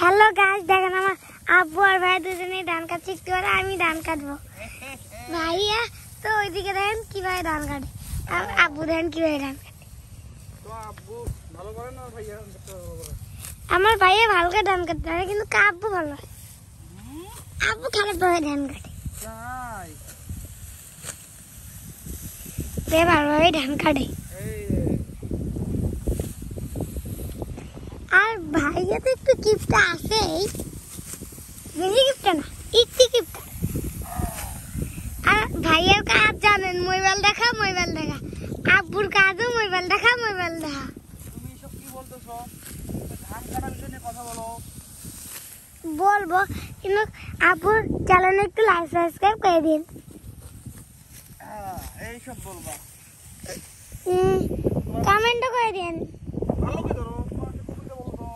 Hello guys, দেখেন আমার আব্বু আর ভাই দুজনেই ধান কাটছে। একটু পরে আমি ধান কাটবো। ভাইয়া তো ওইদিকে দেখেন কিভাবে ধান কাটে, আব্বু দেখেন কিভাবে ধান কাটে। আমার ভাইয়া ভালো করে ধান কাটতে পারে, কিন্তু আব্বু ভালো হয়। আব্বু খারাপ ভাবে ধান কাটে, ভালোভাবে ধান কাটে। আর ভাইয়া তো একটু কিপটা আছেই, বেশি কিপটা না, একটু কিপটা। আর ভাইয়ের কাজ জানেন, মোবাইল দেখা। আব্বুর কাজও মোবাইল দেখা। তুমি এসব কি বলতেছো? ধান কাটার বিষয় নিয়ে কথা বলো। বলবো, কিন্তু আব্বুর চ্যানেলে একটু লাইক সাবস্ক্রাইব করে দিন। এইসব বলবা, কমেন্টও করে দিন। ভালো কি ধরো, কবিতা বলো তো।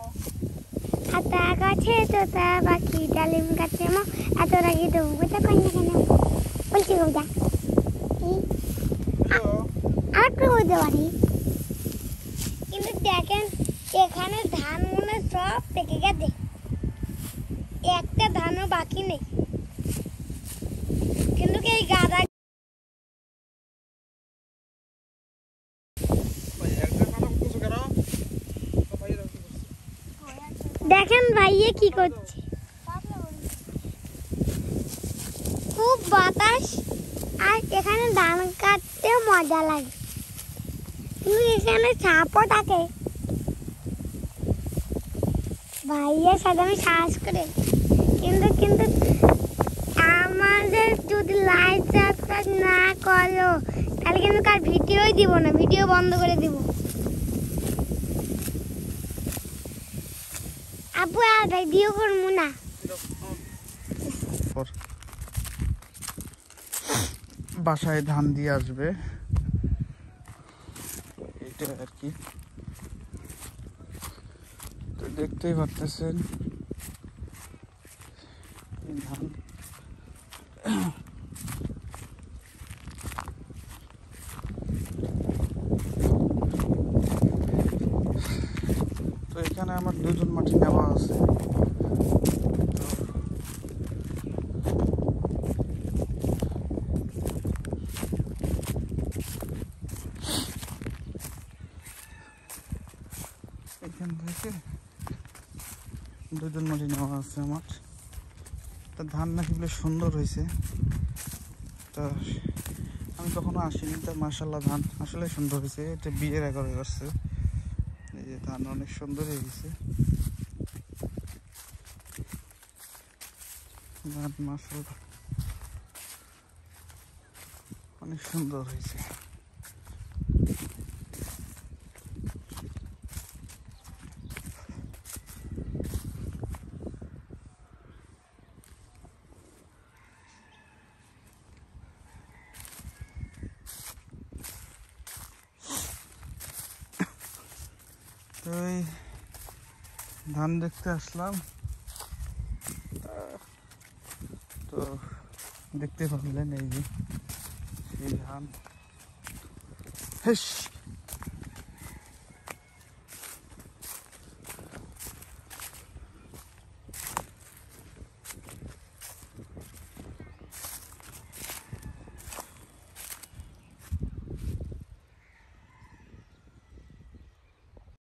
আতা গাছে তোতা পাখি ডালিম গাছে মো এত রাখি দেবো কোথা কন্যা কেন বলছি কবিতা। আর একটু বলতে পারি, কিন্তু দেখেন এখানে ধান মনে সব পেকে গেছে, একটা ধানও বাকি নেই। কিন্তু এই গাদা দেখেন ভাইয়ে কি করছে। খুব বাতাস, আর এখানে ধান কাটতে মজা লাগে, কিন্তু এখানে সাপও থাকে। ভাইয়ের সাথে আমি সাহস করে, কিন্তু আমাদের যদি লাইক সাবস্ক্রাইব না করো তাহলে কিন্তু কার ভিডিওই দিব না, ভিডিও বন্ধ করে দিব। আব্বু আর ভিডিও করবো না। বাসায় ধান দিয়ে আসবে, এটা আর কি। তো দেখতেই পারতেছেন ধান। তো এখানে আমার দুজন মাটি নেওয়া আছে। এখান থেকে দুজন মাটি নেওয়া আছে আমার। তা ধান নাকি বেশ সুন্দর হয়েছে। তা আমি কখনো আসিনি, তা মাশাআল্লাহ ধান আসলে সুন্দর হয়েছে। এটা বিয়ের আগে করছে, এই যে ধান অনেক সুন্দর হয়ে গেছে। ধান মাশাআল্লাহ অনেক সুন্দর হয়েছে। তো এই ধান দেখতে আসলাম, তো দেখতে পারলেন এই যে সেই ধান।